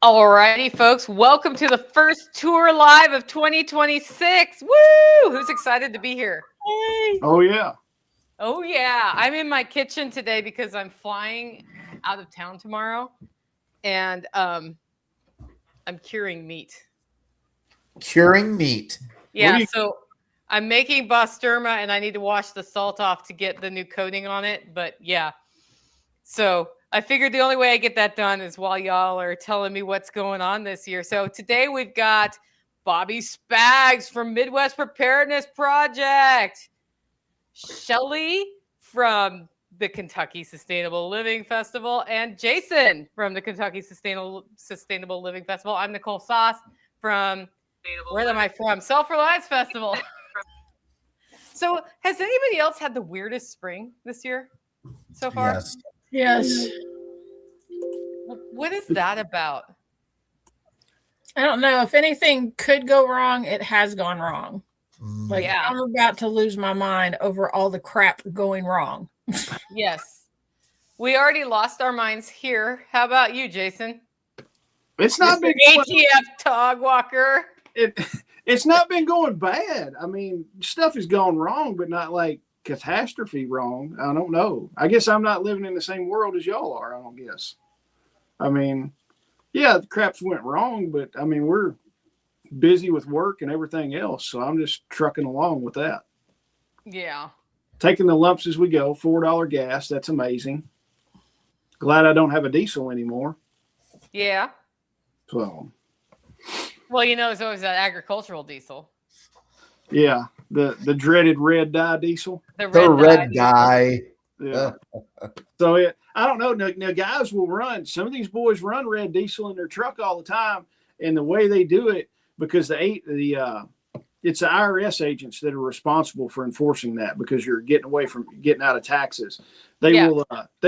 Alrighty, folks. Welcome to the first tour live of 2026. Woo! Who's excited to be here? Oh, yeah. Oh, yeah. I'm in my kitchen today because I'm flying out of town tomorrow. And I'm curing meat. Curing meat. Yeah, so I'm making basturma and I need to wash the salt off to get the new coating on it. But yeah. So I figured the only way I get that done is while y'all are telling me what's going on this year. So today we've got Bobby Spags from Midwest Preparedness Project, Shelly from the Kentucky Sustainable Living Festival, and Jason from the Kentucky Sustainable Living Festival. I'm Nicole Sauce from, where am I from? Self-Reliance Festival. So has anybody else had the weirdest spring this year so far? Yes. What is that about? I don't know. If anything could go wrong, it has gone wrong. Like, Yeah. I'm about to lose my mind over all the crap going wrong. Yes. We already lost our minds here. How about you, Jason? It's not been ATF Tog Walker. It's not been going bad. I mean, stuff has gone wrong, but not like catastrophe wrong. I don't know. I guess I'm not living in the same world as y'all are. I don't guess. I mean, yeah, the craps went wrong, but I mean, we're busy with work and everything else. So I'm just trucking along with that. Yeah. Taking the lumps as we go. $4 gas. That's amazing. Glad I don't have a diesel anymore. Yeah. So. Well, you know, there's always that agricultural diesel. Yeah. The dreaded red dye diesel. The red dye. Yeah. So I don't know. Now guys will run. Some of these boys run red diesel in their truck all the time, and the way they do it, because it's the IRS agents that are responsible for enforcing that, because you're getting away from getting out of taxes. They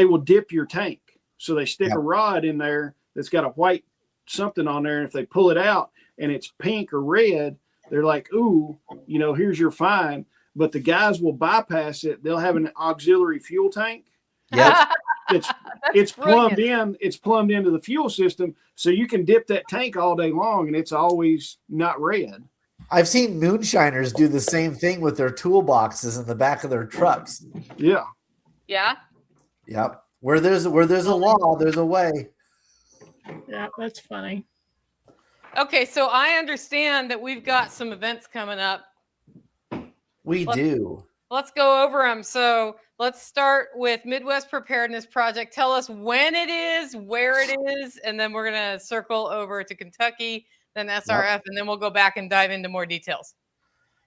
will dip your tank, so they stick a rod in there that's got a white something on there, and if they pull it out and it's pink or red, they're like, ooh, here's your fine. But the guys will bypass it. They'll have an auxiliary fuel tank. Yep. It's plumbed in. It's plumbed into the fuel system, so you can dip that tank all day long, and it's always not red. I've seen moonshiners do the same thing with their toolboxes in the back of their trucks. Yeah. Yeah. Yep. Where there's a law, there's a way. Yeah, that's funny. Okay, so I understand that we've got some events coming up. We do. Let's go over them. So let's start with Midwest Preparedness Project. Tell us when it is, where it is, and then we're going to circle over to Kentucky, then SRF, and then we'll go back and dive into more details.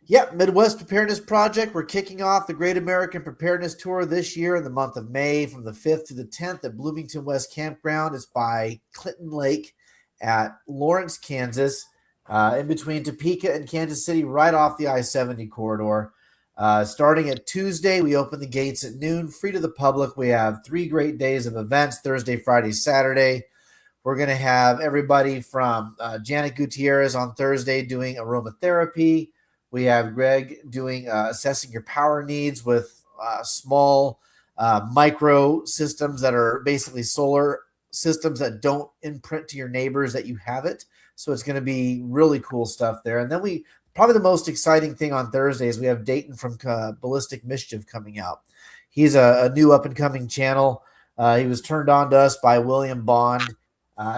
Yep, Midwest Preparedness Project. We're kicking off the Great American Preparedness Tour this year in the month of May from the 5th to the 10th at Bloomington West Campground. It's by Clinton Lake at Lawrence, Kansas, in between Topeka and Kansas City, right off the I-70 corridor. Starting at Tuesday, we open the gates at noon, free to the public. We have 3 great days of events, Thursday, Friday, Saturday. We're going to have everybody from Janet Gutierrez on Thursday doing aromatherapy. We have Greg doing assessing your power needs with small micro systems that are basically solar systems that don't imprint to your neighbors that you have it. So it's going to be really cool stuff there. And then probably the most exciting thing on Thursday is we have Dayton from Ballistic Mischief coming out. He's a new up-and-coming channel. He was turned on to us by William Bond.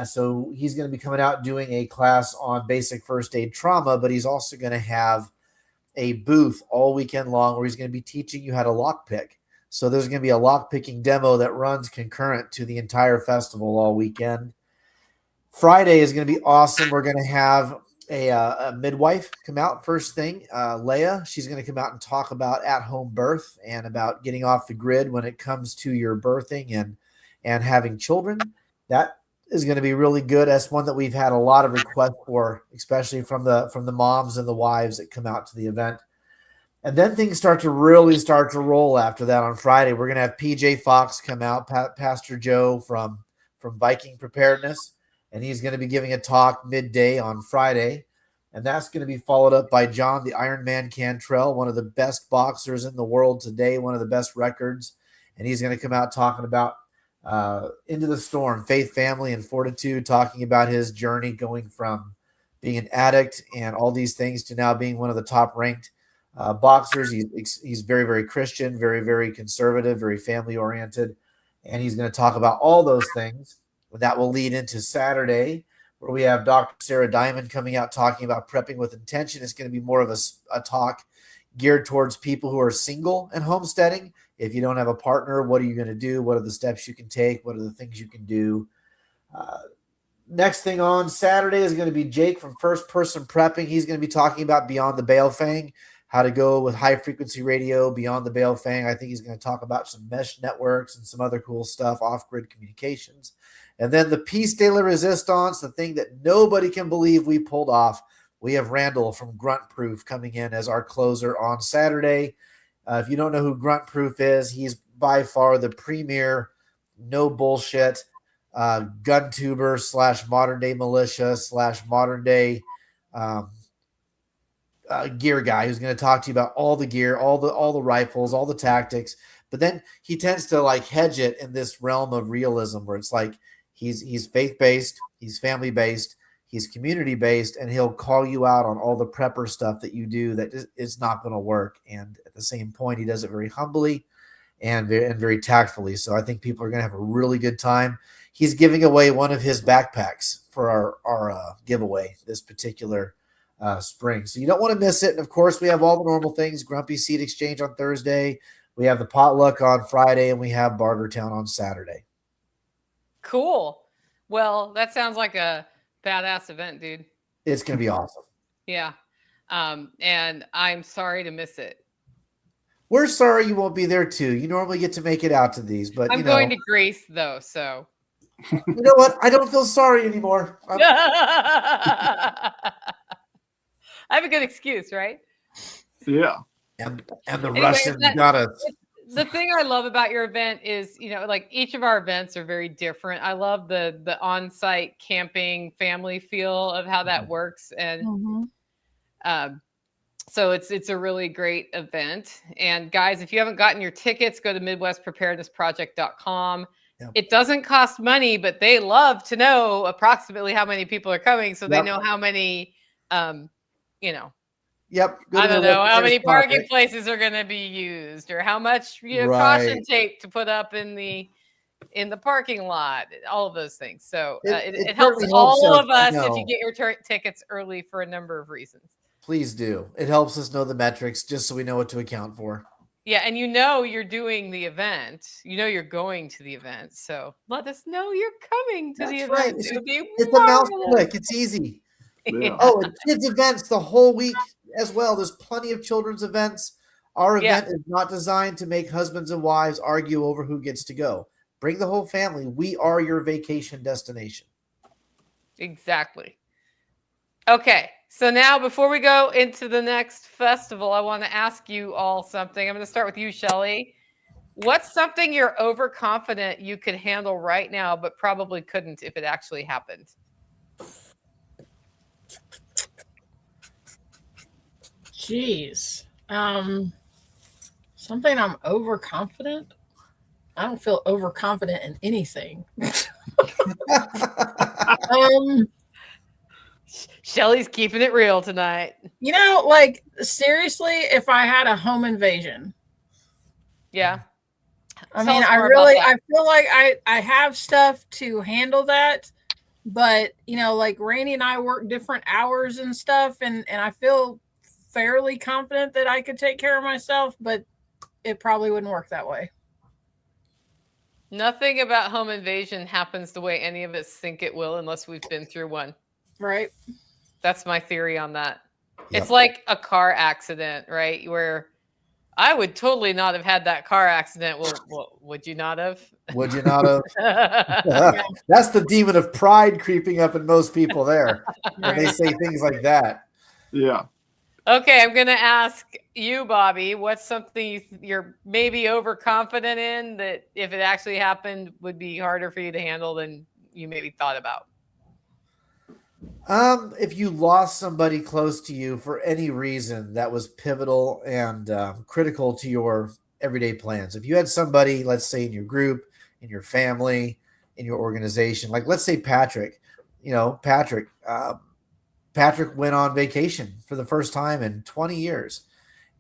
So he's going to be coming out doing a class on basic first aid trauma, but he's also going to have a booth all weekend long where he's going to be teaching you how to lockpick. So there's going to be a lockpicking demo that runs concurrent to the entire festival all weekend. Friday is going to be awesome. We're going to have a midwife come out first thing, Leah. She's going to come out and talk about at-home birth and about getting off the grid when it comes to your birthing and having children. That is going to be really good. That's one that we've had a lot of requests for, especially from the moms and the wives that come out to the event. And then things start to roll after that on Friday. We're going to have PJ Fox come out, Pastor Joe from Viking Preparedness, and he's going to be giving a talk midday on Friday. And that's going to be followed up by John the Iron Man Cantrell, one of the best boxers in the world today, one of the best records. And he's going to come out talking about Into the Storm, Faith, Family, and Fortitude, talking about his journey going from being an addict and all these things to now being one of the top ranked boxers. He's very, very Christian, very, very conservative, very family oriented. And he's going to talk about all those things. That will lead into Saturday, where we have Dr. Sarah Diamond coming out talking about prepping with intention. It's going to be more of a talk geared towards people who are single and homesteading. If you don't have a partner, what are you going to do? What are the steps you can take? What are the things you can do? Next thing on Saturday is going to be Jake from First Person Prepping. He's going to be talking about Beyond the Bale Fang, how to go with high frequency radio beyond the Bale Fang. I think he's going to talk about some mesh networks and some other cool stuff, off-grid communications. And then the Piece de la Resistance, the thing that nobody can believe we pulled off. We have Randall from Grunt Proof coming in as our closer on Saturday. If you don't know who Grunt Proof is, he's by far the premier, no bullshit gun tuber / modern day militia / modern day gear guy who's going to talk to you about all the gear, all the rifles, all the tactics. But then he tends to like hedge it in this realm of realism where it's like he's faith-based, he's family-based, he's community-based, and he'll call you out on all the prepper stuff that you do that is not going to work. And at the same point, he does it very humbly and very tactfully. So I think people are going to have a really good time. He's giving away one of his backpacks for our giveaway this particular spring. So you don't want to miss it. And of course, we have all the normal things, Grumpy Seed Exchange on Thursday. We have the potluck on Friday, and we have Bartertown on Saturday. Cool. Well, that sounds like a badass event, dude. It's going to be awesome. Yeah. And I'm sorry to miss it. We're sorry you won't be there too. You normally get to make it out to these, but I'm going to Grace though, so. You know what? I don't feel sorry anymore. I have a good excuse, right? Yeah. And the Russians got us. The thing I love about your event is, like each of our events are very different. I love the on-site camping family feel of how that works. And so it's a really great event. And guys, if you haven't gotten your tickets, go to MidwestPreparednessProject.com. Yep. It doesn't cost money, but they love to know approximately how many people are coming, so they know how many, Yep. I don't know how many parking places are going to be used, or how much caution tape to put up in the parking lot. All of those things. So it helps all of us if you get your tickets early for a number of reasons. Please do. It helps us know the metrics just so we know what to account for. Yeah, and you're doing the event. You're going to the event. So let us know you're coming to the event. Right. It's a mouse click. It's easy. Yeah. Oh, and kids events the whole week as well. There's plenty of children's events. Our event is not designed to make husbands and wives argue over who gets to go. Bring the whole family. We are your vacation destination. Exactly. Okay. So now, before we go into the next festival, I want to ask you all something. I'm going to start with you, Shelly. What's something you're overconfident you could handle right now, but probably couldn't if it actually happened? Jeez. Something I'm overconfident? I don't feel overconfident in anything. Shelly's keeping it real tonight. Like seriously, if I had a home invasion. Yeah. I mean, I feel like I have stuff to handle that, but like Rainey and I work different hours and stuff, and I feel fairly confident that I could take care of myself, but it probably wouldn't work that way. Nothing about home invasion happens the way any of us think it will unless we've been through one. Right. That's my theory on that. Yep. It's like a car accident, right? Where I would totally not have had that car accident. Well, would you not have? Would you not have? That's the demon of pride creeping up in most people there. When they say things like that. Yeah. Okay, I'm going to ask you, Bobby, what's something you're maybe overconfident in that if it actually happened would be harder for you to handle than you maybe thought about? If you lost somebody close to you for any reason that was pivotal and critical to your everyday plans. If you had somebody, let's say in your group, in your family, in your organization. Like, let's say Patrick, Patrick went on vacation for the first time in 20 years.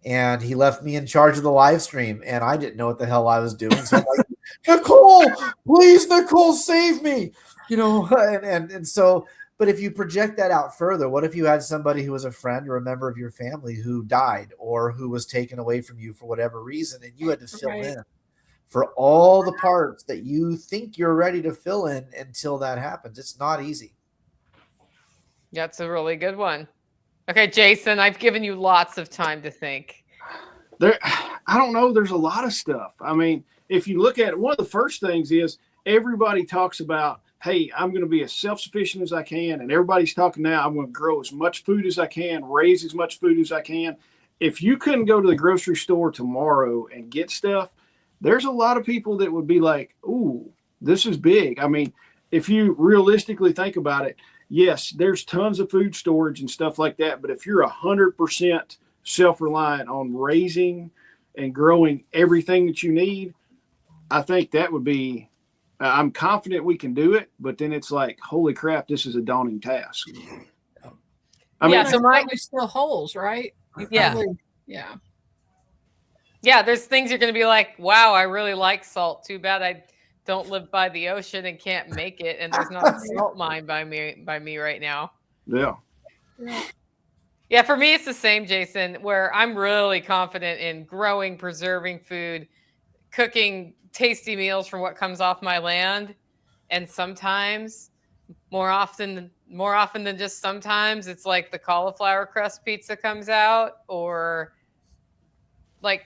And he left me in charge of the live stream, and I didn't know what the hell I was doing. So I'm like, Nicole, please, Nicole, save me. And so, but if you project that out further, what if you had somebody who was a friend or a member of your family who died or who was taken away from you for whatever reason, and you had to fill in for all the parts that you think you're ready to fill in until that happens? It's not easy. That's a really good one. Okay, Jason, I've given you lots of time to think. I don't know. There's a lot of stuff. I mean, if you look at it, one of the first things is everybody talks about, hey, I'm going to be as self-sufficient as I can. And everybody's talking now, I'm going to grow as much food as I can, raise as much food as I can. If you couldn't go to the grocery store tomorrow and get stuff, there's a lot of people that would be like, ooh, this is big. I mean, if you realistically think about it, yes, there's tons of food storage and stuff like that. But if you're 100% self-reliant on raising and growing everything that you need, I think that would be, I'm confident we can do it. But then it's like, holy crap, this is a daunting task. I mean, so probably still holes, right? Yeah. There's things you're going to be like, wow, I really like salt. Too bad I don't live by the ocean and can't make it, and there's not a salt mine by me right now. Yeah, for me it's the same, Jason, where I'm really confident in growing, preserving food, cooking tasty meals from what comes off my land, and sometimes more often than just sometimes, it's like the cauliflower crust pizza comes out, or like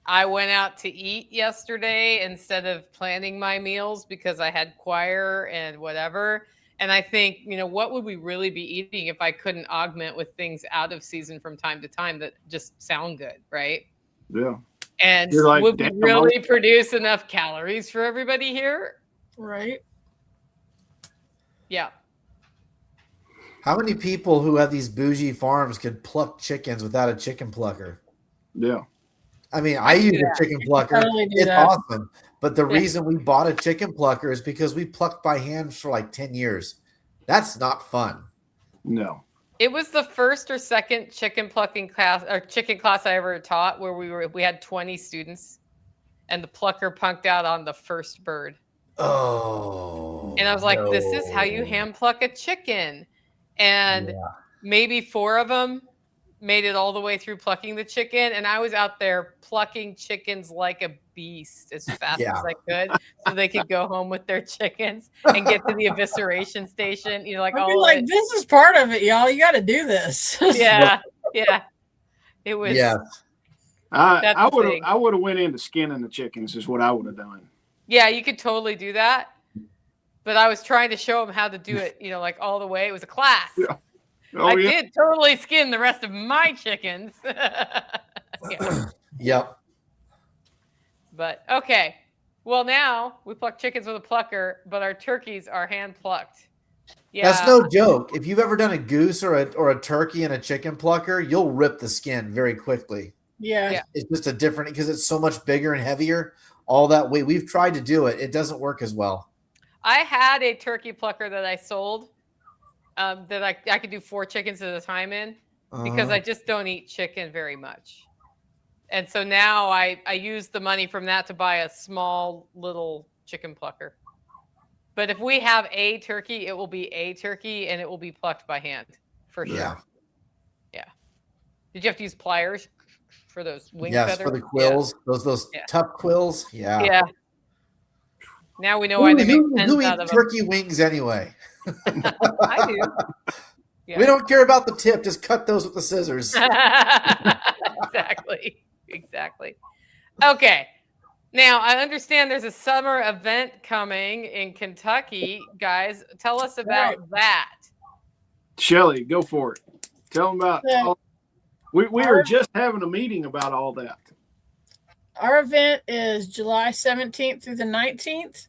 I went out to eat yesterday instead of planning my meals because I had choir and whatever. And I think, what would we really be eating if I couldn't augment with things out of season from time to time that just sound good, right? Yeah. And like, would we really produce enough calories for everybody here? Right. Yeah. How many people who have these bougie farms could pluck chickens without a chicken plucker? Yeah. I mean, I use a chicken plucker. It's awesome. But the reason we bought a chicken plucker is because we plucked by hand for like 10 years. That's not fun. No. It was the first or second chicken plucking class or chicken class I ever taught where we had 20 students and the plucker punked out on the first bird. Oh. And I was like, this is how you hand pluck a chicken. And maybe 4 of them made it all the way through plucking the chicken, and I was out there plucking chickens like a beast as fast as I could so they could go home with their chickens and get to the evisceration station. This is part of it, y'all. You got to do this. Yeah. It was. Yeah. I would have went into skinning the chickens is what I would have done. Yeah, you could totally do that, but I was trying to show them how to do it. Like all the way. It was a class. Yeah. I did totally skin the rest of my chickens. Yep. But okay. Well, now we pluck chickens with a plucker, but our turkeys are hand plucked. Yeah. That's no joke. If you've ever done a goose or a turkey and a chicken plucker, you'll rip the skin very quickly. Yeah. It's just a different, because it's so much bigger and heavier. All that weight. We've tried to do it. It doesn't work as well. I had a turkey plucker that I sold. That I could do 4 chickens at a time in because I just don't eat chicken very much. And so now I use the money from that to buy a small little chicken plucker. But if we have a turkey, it will be a turkey and it will be plucked by hand for sure. Yeah. Did you have to use pliers for those wing feathers? Yes, for the quills. Those tough quills. Yeah. Yeah. Now we know why they make pens who out eats of turkey wings anyway? I do. Yeah. We don't care about the tip. Just cut those with the scissors. Exactly. Okay. Now, I understand there's a summer event coming in Kentucky. Guys, tell us about that. Shelly, go for it. Tell them about we were just having a meeting about all that. Our event is July 17th through the 19th.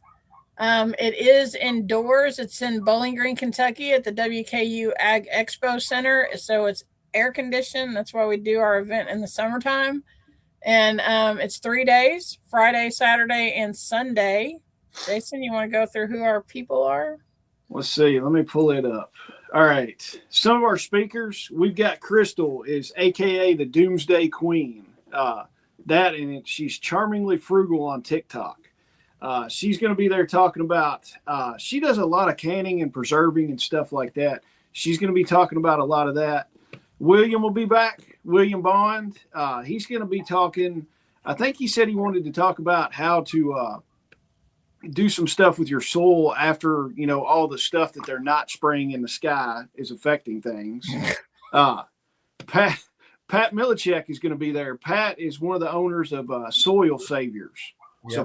It is indoors. It's in Bowling Green, Kentucky at the WKU Ag Expo Center. So it's air conditioned. That's why we do our event in the summertime. And it's 3 days, Friday, Saturday, and Sunday. Jason, you want to go through who our people are? Let's see. Let me pull it up. All right. Some of our speakers, we've got Crystal, is AKA the Doomsday Queen. She's charmingly frugal on TikTok. She's going to be there talking about, she does a lot of canning and preserving and stuff like that. She's going to be talking about a lot of that. William will be back. William Bond. He's going to be talking, I think he said he wanted to talk about how to do some stuff with your soil after, all the stuff that they're not spraying in the sky is affecting things. Pat Milichek is going to be there. Pat is one of the owners of Soil Saviors. Yep. So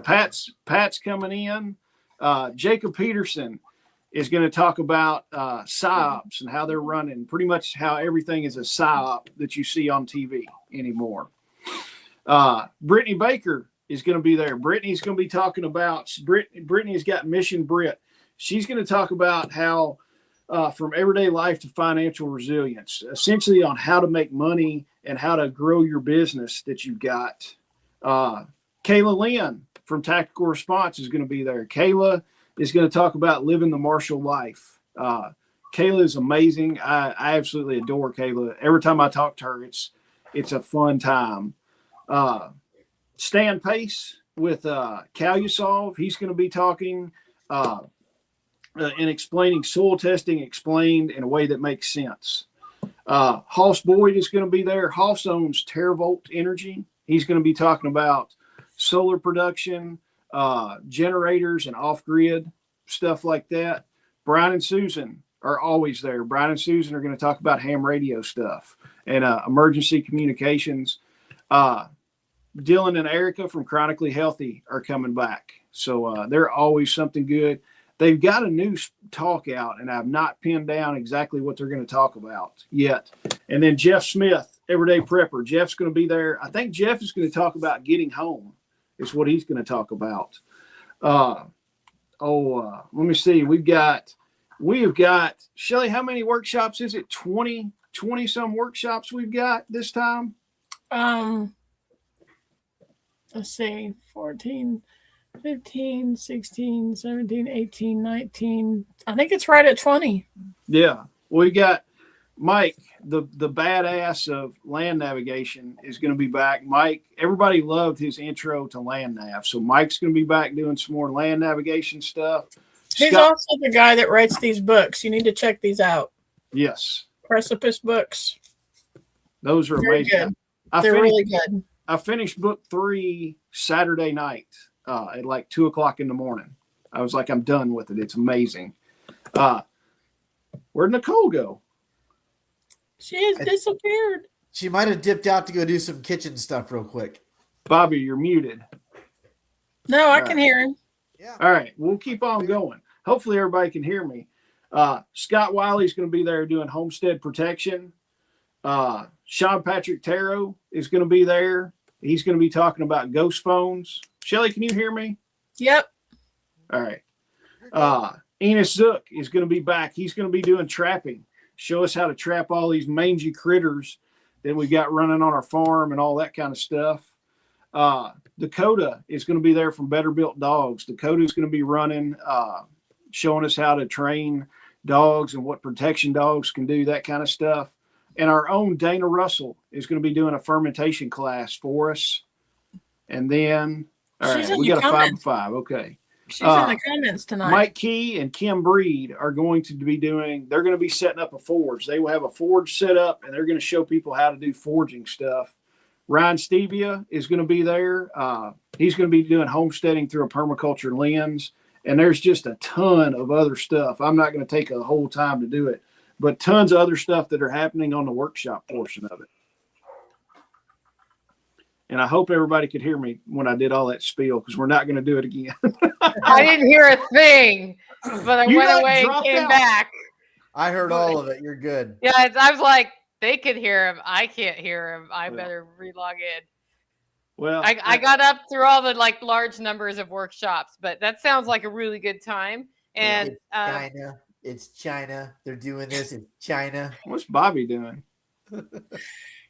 Pat's coming in. Jacob Peterson is going to talk about PSYOPs and how they're running, pretty much how everything is a PSYOP that you see on TV anymore. Brittany Baker is going to be there. Brittany's going to be talking about, Brittany's got Mission Brit. She's going to talk about how from everyday life to financial resilience, essentially on how to make money and how to grow your business that you've got. Kayla Lynn from Tactical Response is going to be there. Kayla is going to talk about living the martial life. Kayla is amazing. I absolutely adore Kayla. Every time I talk to her, it's a fun time. Stan Pace with Calusolve. He's going to be talking and explaining soil testing explained in a way that makes sense. Hoss Boyd is going to be there. Hoss owns Teravolt Energy. He's going to be talking about solar production, generators and off-grid stuff like that. Brian and Susan are always there. Brian and Susan are going to talk about ham radio stuff and emergency communications. Dylan and Erica from Chronically Healthy are coming back. So they're always something good. They've got a new talk out, and I've not pinned down exactly what they're going to talk about yet. And then Jeff Smith, Everyday Prepper. Jeff's going to be there. I think Jeff is going to talk about getting home is what he's going to talk about. Let me see. We have got, Shelly, how many workshops is it? 20 some workshops we've got this time? Let's see, 14, 15, 16, 17, 18, 19. I think it's right at 20. Yeah. We got Mike, the badass of land navigation, is going to be back. Mike, everybody loved his intro to land nav. So Mike's going to be back doing some more land navigation stuff. He's also the guy that writes these books. You need to check these out. Yes. Precipice books. Those are amazing. They're really good. I finished book 3 Saturday night at like 2:00 in the morning. I was like, I'm done with it. It's amazing. Where'd Nicole go? She has disappeared. She might have dipped out to go do some kitchen stuff real quick. Bobby, you're muted. No, I can hear him. Yeah. All right. We'll keep on going. Hopefully everybody can hear me. Scott Wiley's going to be there doing homestead protection. Sean Patrick Tarot is going to be there. He's going to be talking about ghost phones. Shelly, can you hear me? Yep. All right. Enos Zook is going to be back. He's going to be doing trapping. Show us how to trap all these mangy critters that we got running on our farm and all that kind of stuff. Dakota is going to be there from Better Built Dogs. Dakota is going to be running, showing us how to train dogs and what protection dogs can do, that kind of stuff. And our own Dana Russell is going to be doing a fermentation class for us. And then, all right, we got a 5-5. Okay. She's in the comments tonight. Mike Key and Kim Breed are going to be they're going to be setting up a forge. They will have a forge set up, and they're going to show people how to do forging stuff. Ryan Stevia is going to be there. He's going to be doing homesteading through a permaculture lens. And there's just a ton of other stuff. I'm not going to take a whole time to do it, but tons of other stuff that are happening on the workshop portion of it. And I hope everybody could hear me when I did all that spiel, because we're not going to do it again. I didn't hear a thing, but I went away and came back. I heard all of it. You're good. Yeah, I was like, they could hear him. I can't hear him. I better relog in. Well, I got up through all the large numbers of workshops, but that sounds like a really good time. And It's China. They're doing this. It's China. What's Bobby doing?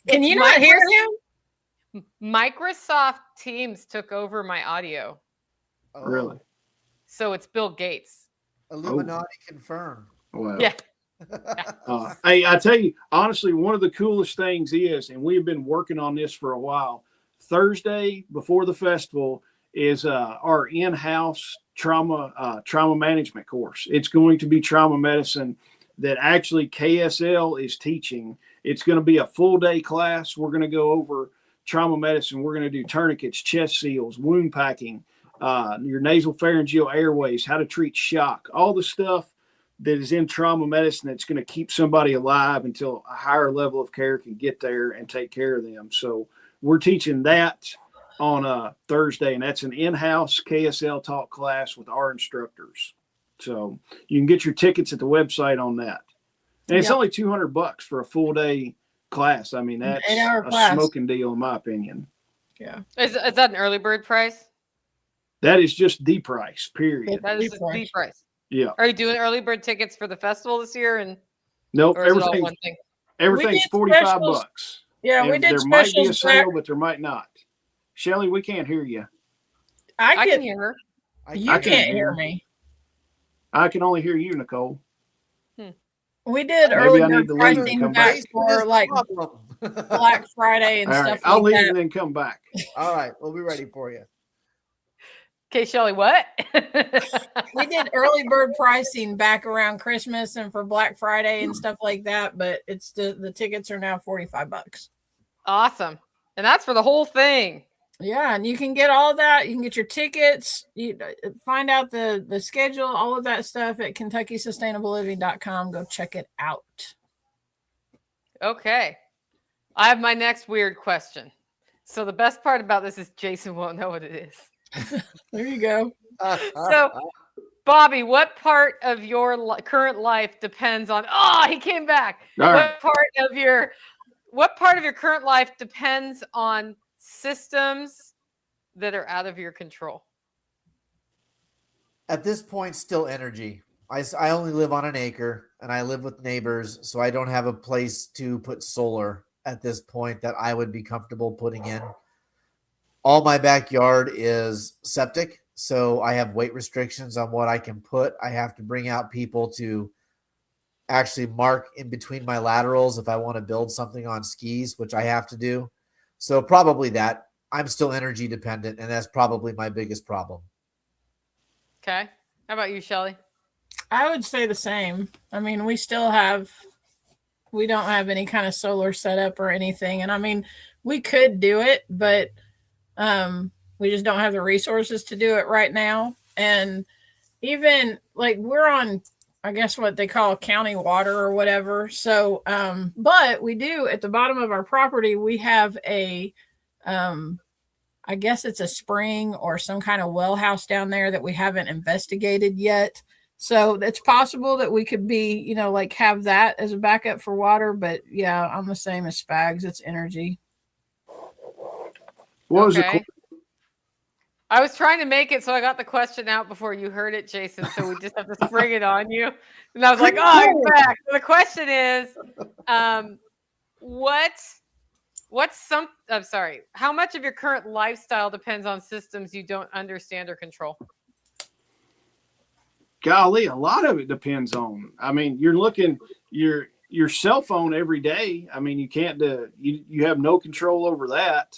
Can you not hear him? Microsoft Teams took over my audio. Oh. Really? So it's Bill Gates. Illuminati confirmed. Well, Yeah. Hey, I tell you, honestly, one of the coolest things is, and we've been working on this for a while, Thursday before the festival is our in-house trauma management course. It's going to be trauma medicine that actually KSL is teaching. It's going to be a full day class. We're going to go over trauma medicine. We're going to do tourniquets, chest seals, wound packing, your nasal pharyngeal airways, how to treat shock, all the stuff that is in trauma medicine that's going to keep somebody alive until a higher level of care can get there and take care of them. So we're teaching that on Thursday, and that's an in-house KSL talk class with our instructors. So you can get your tickets at the website on that. And it's only $200 for a full day class. I mean, that's a smoking deal in my opinion. Yeah. Is that an early bird price? That is just the price, period. That is the price. Yeah. Are you doing early bird tickets for the festival this year? And nope, everything's $45. Yeah, and we did there might be a sale, back. but there might not. Shelly, we can't hear you. I can hear her. You can't hear me. I can only hear you, Nicole. We did early bird pricing back for like Black Friday and all stuff right, I'll leave that. and then come back. All right, we'll be ready for you. Okay, Shelly, what? We did early bird pricing back around Christmas and for Black Friday and stuff like that, but it's the tickets are now $45. Awesome. And that's for the whole thing. Yeah, and you can get all that. You can get your tickets, you find out the schedule, all of that stuff at KentuckySustainableLiving.com. Go check it out. Okay. I have my next weird question. So the best part about this is Jason won't know what it is. There you go. So, Bobby, what part of your current life depends on? Oh, he came back. What part of your current life depends on systems that are out of your control? At this point, still energy. I only live on an acre and I live with neighbors, so I don't have a place to put solar at this point that I would be comfortable putting in. All my backyard is septic, so I have weight restrictions on what I can put. I have to bring out people to actually mark in between my laterals if I want to build something on skis, which I have to do. So probably that. I'm still energy dependent, and that's probably my biggest problem. Okay. How about you, Shelly? I would say the same. I mean, we don't have any kind of solar setup or anything. And I mean, we could do it, but we just don't have the resources to do it right now. And even like we're on, I guess what they call county water or whatever. So, but we do at the bottom of our property, we have a, I guess it's a spring or some kind of well house down there that we haven't investigated yet. So it's possible that we could be, like have that as a backup for water. But yeah, I'm the same as Spags. It's energy. What was it? I was trying to make it so I got the question out before you heard it, Jason. So we just have to spring it on you. And I was like, oh, I'm back. So the question is, how much of your current lifestyle depends on systems you don't understand or control? Golly, a lot of it depends on. I mean, you're looking your cell phone every day. I mean, you can't you have no control over that.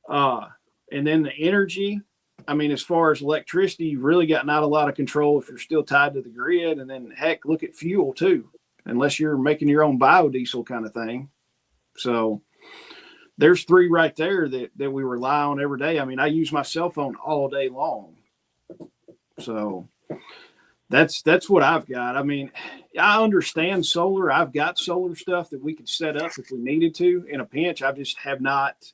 And then the energy. I mean, as far as electricity, you've really got not a lot of control if you're still tied to the grid. And then heck, look at fuel too, unless you're making your own biodiesel kind of thing. So there's three right there that we rely on every day. I mean, I use my cell phone all day long. So that's what I've got. I mean, I understand solar. I've got solar stuff that we could set up if we needed to in a pinch. I just have not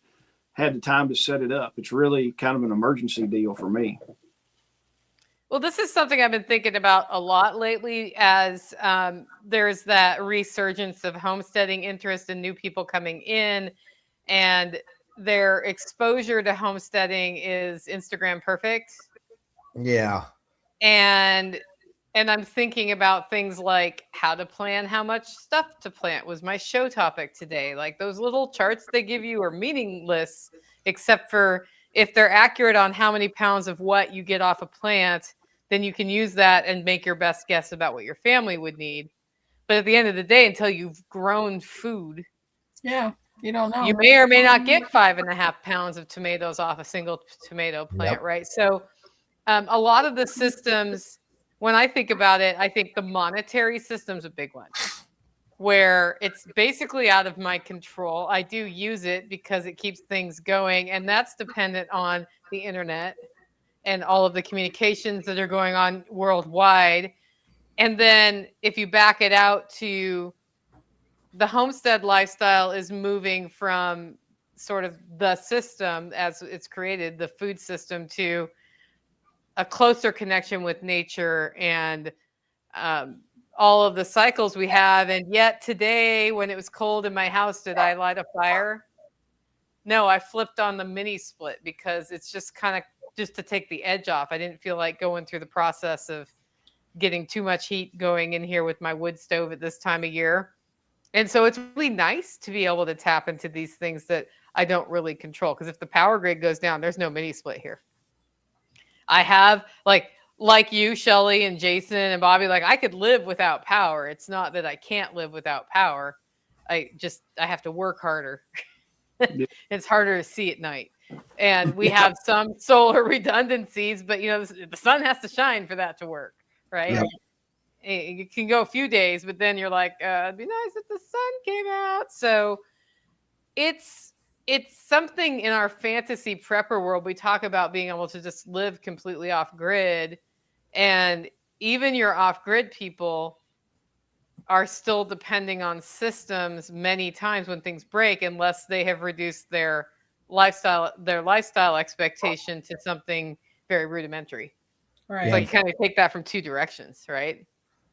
had the time to set it up. It's really kind of an emergency deal for me. Well, this is something I've been thinking about a lot lately as there's that resurgence of homesteading interest and new people coming in, and their exposure to homesteading is Instagram perfect. Yeah. And I'm thinking about things like how to plan how much stuff to plant was my show topic today. Like those little charts they give you are meaningless, except for if they're accurate on how many pounds of what you get off a plant, then you can use that and make your best guess about what your family would need. But at the end of the day, until you've grown food, Yeah, you don't know. you may or may not get 5.5 pounds of tomatoes off a single tomato plant, right? So a lot of the systems, when I think about it, I think the monetary system's a big one, where it's basically out of my control. I do use it because it keeps things going, and that's dependent on the internet and all of the communications that are going on worldwide. And then if you back it out to the homestead lifestyle is moving from sort of the system as it's created, the food system, to a closer connection with nature and all of the cycles we have. And yet today, when it was cold in my house, did I light a fire? No, I flipped on the mini split because it's just kind of just to take the edge off. I didn't feel like going through the process of getting too much heat going in here with my wood stove at this time of year. And so it's really nice to be able to tap into these things that I don't really control. Because if the power grid goes down, there's no mini split here. I have like you, Shelly, and Jason and Bobby, like I could live without power. It's not that I can't live without power. I have to work harder. It's harder to see at night. And we have some solar redundancies, but the sun has to shine for that to work, right? Yeah. You can go a few days, but then you're like, it'd be nice if the sun came out. So it's something in our fantasy prepper world. We talk about being able to just live completely off grid, and even your off grid people are still depending on systems many times when things break, unless they have reduced their lifestyle expectation to something very rudimentary. Right. So you kind of take that from two directions, right?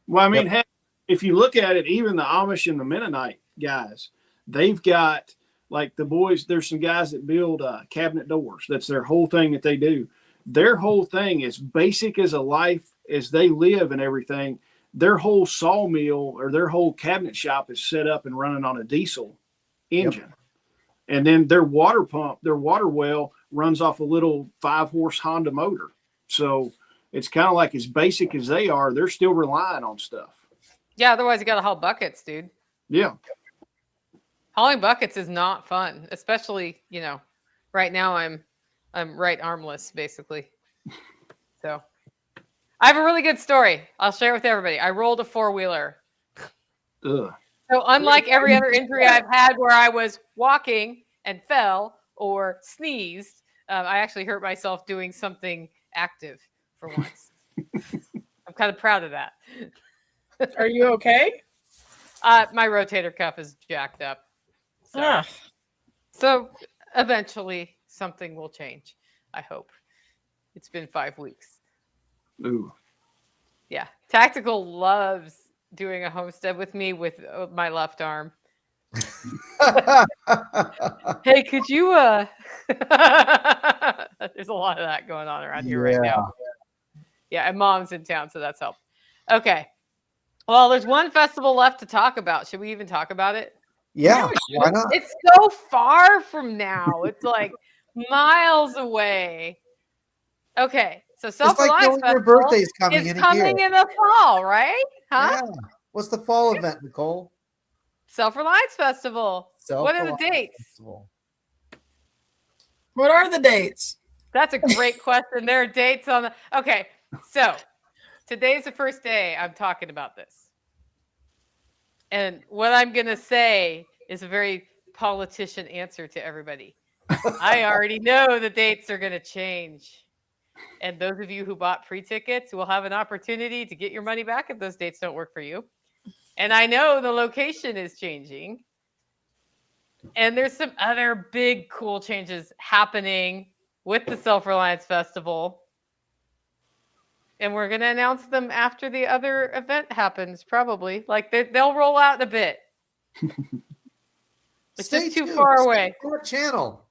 Well, I mean, heck, if you look at it, even the Amish and the Mennonite guys, they've got, like the boys, there's some guys that build cabinet doors. That's their whole thing that they do. Their whole thing is basic as a life as they live and everything. Their whole sawmill or their whole cabinet shop is set up and running on a diesel engine. And then their water pump, their water well runs off a little 5-horse Honda motor. So it's kind of like as basic as they are, they're still relying on stuff. Yeah, otherwise you got to haul buckets, dude. Yeah. Hauling buckets is not fun, especially, right now I'm right armless, basically. So I have a really good story. I'll share with everybody. I rolled a 4-wheeler. Ugh. So unlike every other injury I've had where I was walking and fell or sneezed, I actually hurt myself doing something active for once. I'm kind of proud of that. Are you okay? My rotator cuff is jacked up. So eventually something will change. I hope. It's been 5 weeks. Ooh. Yeah. Tactical loves doing a homestead with me with my left arm. Hey, could you there's a lot of that going on around here right now. Yeah, and Mom's in town, so that's helped. Okay. Well, there's one festival left to talk about. Should we even talk about it? Yeah, why not? It's so far from now. It's like miles away. Okay, so Self-Reliance Festival your birthday's coming is coming in the fall, right? Huh? Yeah. What's the fall event, Nicole? Self-Reliance Festival. What are the dates? Festival. What are the dates? That's a great question. There are dates on the. Okay, so today's the first day I'm talking about this. And what I'm going to say is a very politician answer to everybody. I already know the dates are going to change. And those of you who bought pre-tickets will have an opportunity to get your money back if those dates don't work for you. And I know the location is changing. And there's some other big cool changes happening with the Self-Reliance Festival. And we're going to announce them after the other event happens, probably. Like they'll roll out in a bit. It's just too far away. Channel.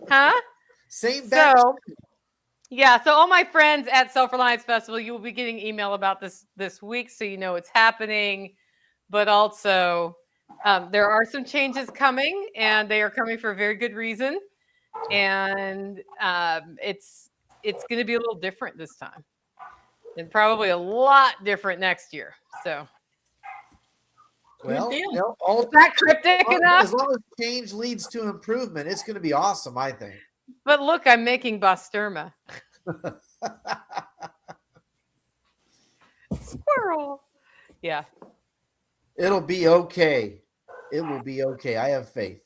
Huh? Same batch. So all my friends at Self-Reliance Festival, you will be getting email about this week, so you know it's happening. But also, there are some changes coming, and they are coming for a very good reason. And it's going to be a little different this time. and probably a lot different next year. So, Well, deal. you know, all is that cryptic enough? as long as change leads to improvement, it's going to be awesome, I think. But look, I'm making Bosterma. Squirrel. Yeah. It'll be okay. It will be okay. I have faith.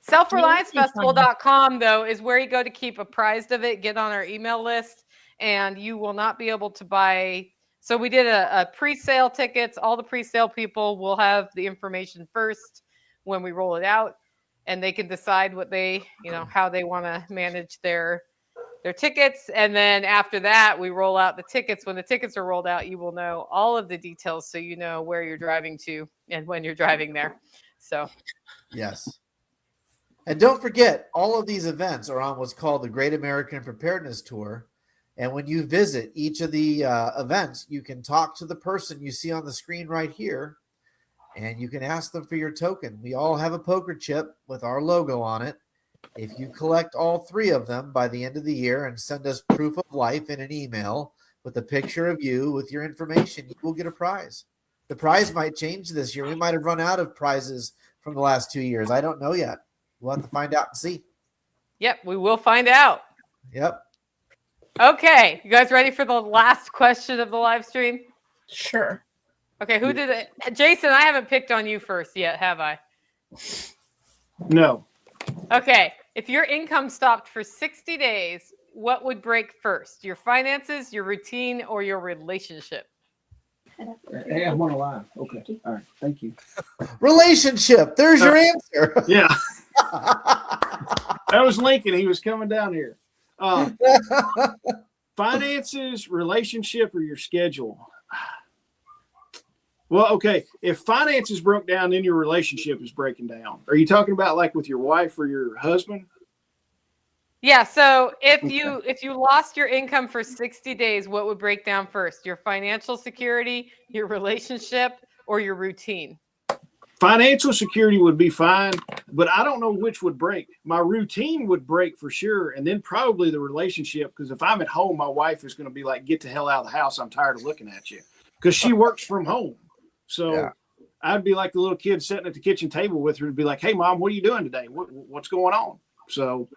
Selfreliancefestival.com, though, is where you go to keep apprised of it, get on our email list, and you will not be able to buy. So we did a pre-sale tickets. All the pre-sale people will have the information first when we roll it out, and they can decide what they, how they want to manage their tickets. And then after that, we roll out the tickets. When the tickets are rolled out, you will know all of the details, so you know where you're driving to and when you're driving there. So, yes. And don't forget, all of these events are on what's called the Great American Preparedness Tour. And when you visit each of the events, you can talk to the person you see on the screen right here, and you can ask them for your token. We all have a poker chip with our logo on it. If you collect all 3 of them by the end of the year and send us proof of life in an email with a picture of you with your information, you will get a prize. The prize might change this year. We might have run out of prizes from the last 2 years. I don't know yet. We'll have to find out and see. yep, we will find out. Yep. Okay, you guys ready for the last question of the live stream? Sure. Okay, who did it? Jason, I haven't picked on you first yet, have I? No. Okay, if your income stopped for 60 days, what would break first? Your finances, your routine, or your relationship? Hey, I'm on a live. Okay. All right. Thank you. Relationship. There's your answer. Yeah. That was Lincoln. He was coming down here. Finances, relationship, or your schedule? Well, okay. If finances broke down, then your relationship is breaking down. Are you talking about like with your wife or your husband? Yeah, so if you lost your income for 60 days, what would break down first? Your financial security, your relationship, or your routine? Financial security would be fine, but I don't know which would break. My routine would break for sure, and then probably the relationship, because if I'm at home, my wife is going to be like, get the hell out of the house. I'm tired of looking at you, because she works from home. So yeah. I'd be like the little kid sitting at the kitchen table with her to be like, hey, Mom, what are you doing today? What's going on? So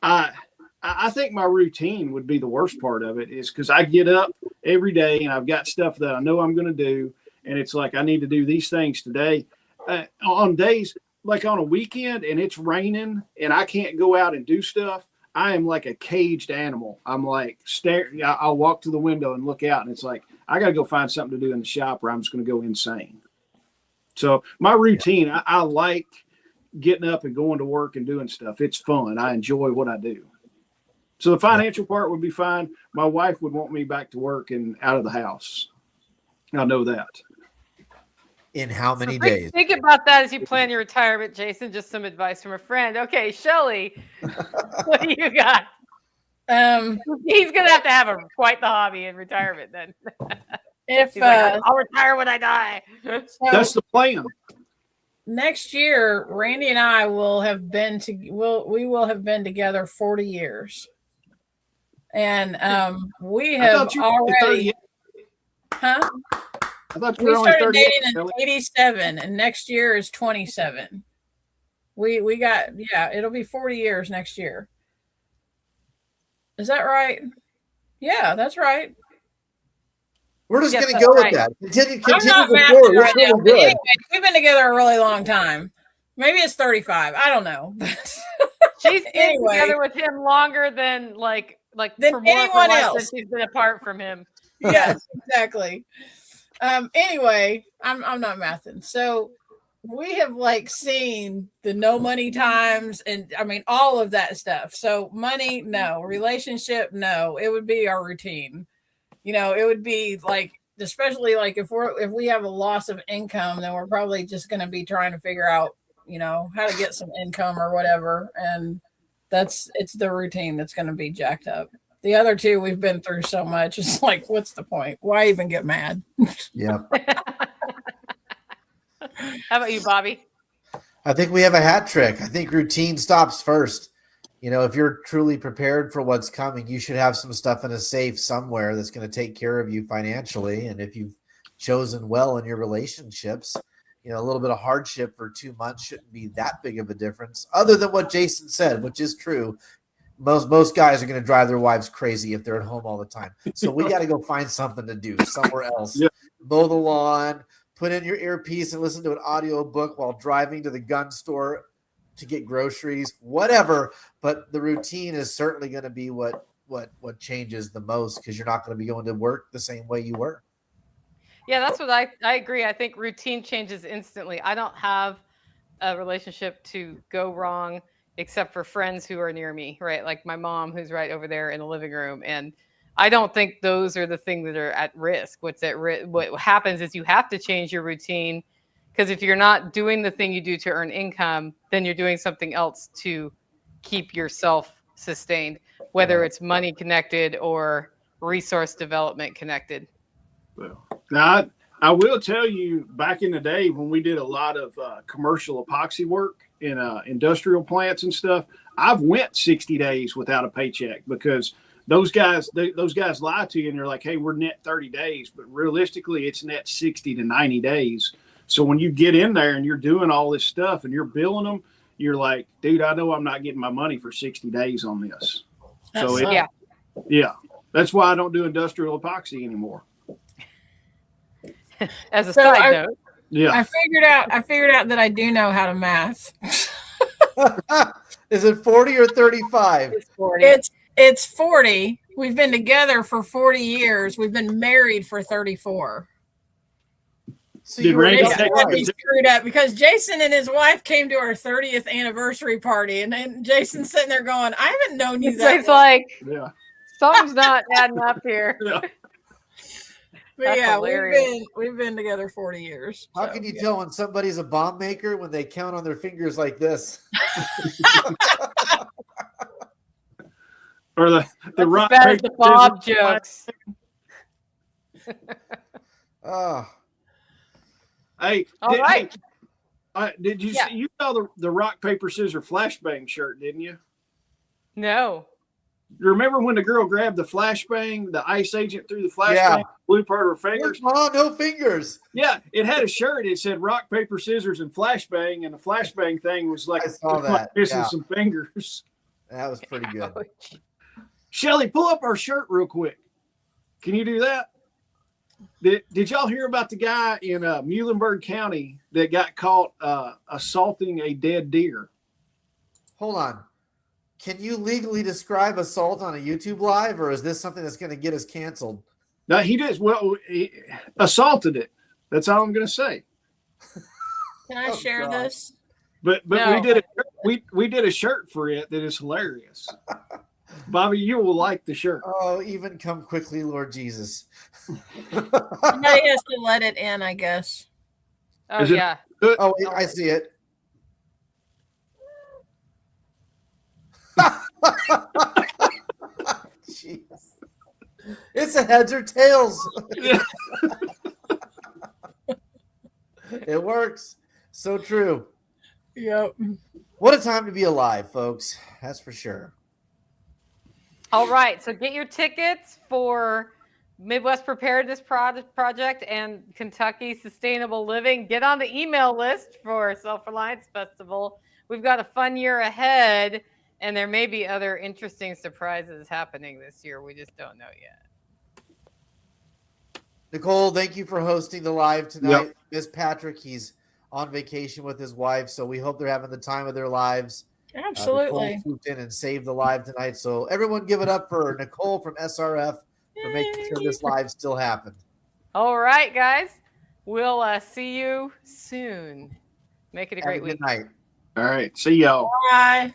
I think my routine would be the worst part of it, is because I get up every day and I've got stuff that I know I'm going to do. And it's like, I need to do these things today. On days like on a weekend and it's raining and I can't go out and do stuff, I am like a caged animal. I'm like staring. I'll walk to the window and look out, and it's like, I got to go find something to do in the shop or I'm just going to go insane. So my routine, I like getting up and going to work and doing stuff. It's fun. I enjoy what I do. So the financial part would be fine. My wife would want me back to work and out of the house. I know that. In how many days? Think about that as you plan your retirement, Jason. Just some advice from a friend. Okay, Shelly, what do you got? He's gonna have to have quite the hobby in retirement then. If like, I'll retire when I die. So that's the plan. Next year, Randy and I will have been we will have been together 40 years, and we have already. Huh? I thought we started dating in 87, and next year is 27. We got, it'll be 40 years next year. Is that right? Yeah, that's right. We're just going to go with that. Continue I'm not mathing right now. But anyway, we've been together a really long time. Maybe it's 35. I don't know. She's been together with him longer than than anyone else. She's been apart from him. Yes, exactly. Anyway, I'm not mathing. So we have seen the no money times, and I mean all of that stuff. So money, no. Relationship, no. It would be our routine. It would be especially if we have a loss of income, then we're probably just going to be trying to figure out, how to get some income or whatever. And it's the routine that's going to be jacked up. The other two, we've been through so much. It's like, what's the point? Why even get mad? Yeah. How about you, Bobby? I think we have a hat trick. I think routine stops first. You know, if you're truly prepared for what's coming, you should have some stuff in a safe somewhere that's going to take care of you financially. And if you've chosen well in your relationships, you know, a little bit of hardship for 2 months shouldn't be that big of a difference, other than what Jason said, which is true. Most guys are going to drive their wives crazy if they're at home all the time. So we got to go find something to do somewhere else. Yeah. Mow the lawn, put in your earpiece and listen to an audio book while driving to the gun store to get groceries, whatever. But the routine is certainly going to be what changes the most, because you're not going to be going to work the same way you were. Yeah, that's what I agree. I think routine changes instantly. I don't have a relationship to go wrong except for friends who are near me, right? Like my mom, who's right over there in the living room. And I don't think those are the things that are at risk. What happens is you have to change your routine, because if you're not doing the thing you do to earn income, then you're doing something else to keep yourself sustained, whether it's money connected or resource development connected. Well, now I will tell you, back in the day when we did a lot of commercial epoxy work in industrial plants and stuff, I've went 60 days without a paycheck, because those guys lie to you and they're like, hey, we're net 30 days, but realistically it's net 60 to 90 days. So when you get in there and you're doing all this stuff and you're billing them, you're like, dude, I know I'm not getting my money for 60 days on this. Yeah, that's why I don't do industrial epoxy anymore. As a side note. Yeah. I figured out that I do know how to math. Is it 40 or 35? It's 40. It's 40. We've been together for 40 years. We've been married for 34. So you were screwed up because Jason and his wife came to our 30th anniversary party, and then Jason's sitting there going, I haven't known you that It's like, yeah, something's not adding up here. Yeah. But yeah, we've been together 40 years. How can you tell when somebody's a bomb maker when they count on their fingers like this? Or the rock paper the Bob jokes. Oh. Hey, all right. Did you see, you saw the rock paper scissors flashbang shirt, didn't you? No. Remember when the girl grabbed the flashbang, the ice agent threw the flashbang, blew part of her fingers? Oh, no fingers. Yeah, it had a shirt. It said rock, paper, scissors, and flashbang, and the flashbang thing was like, missing some fingers. That was pretty good. Shelly, pull up our shirt real quick. Can you do that? Did y'all hear about the guy in Muhlenberg County that got caught assaulting a dead deer? Hold on. Can you legally describe assault on a YouTube live, or is this something that's going to get us canceled? No, he did. Well, he assaulted it. That's all I'm going to say. Can I share this? But No. we did a shirt for it that is hilarious. Bobby, you will like the shirt. Oh, even come quickly, Lord Jesus. Somebody has to let it in, I guess. Oh, yeah. Oh, I see it. Jeez. It's a heads or tails. It works. So true. Yep. What a time to be alive, folks. That's for sure. All right. So get your tickets for Midwest Preparedness Project and Kentucky Sustainable Living. Get on the email list for Self-Reliance Festival. We've got a fun year ahead, and there may be other interesting surprises happening this year. We just don't know yet. Nicole, thank you for hosting the live tonight. Yep. Miss Patrick, he's on vacation with his wife, so we hope they're having the time of their lives. Absolutely. Nicole swooped in and saved the live tonight. So everyone give it up for Nicole from SRF for making sure this live still happened. All right, guys. We'll see you soon. Make it a great week. Good night. All right. See y'all. Bye.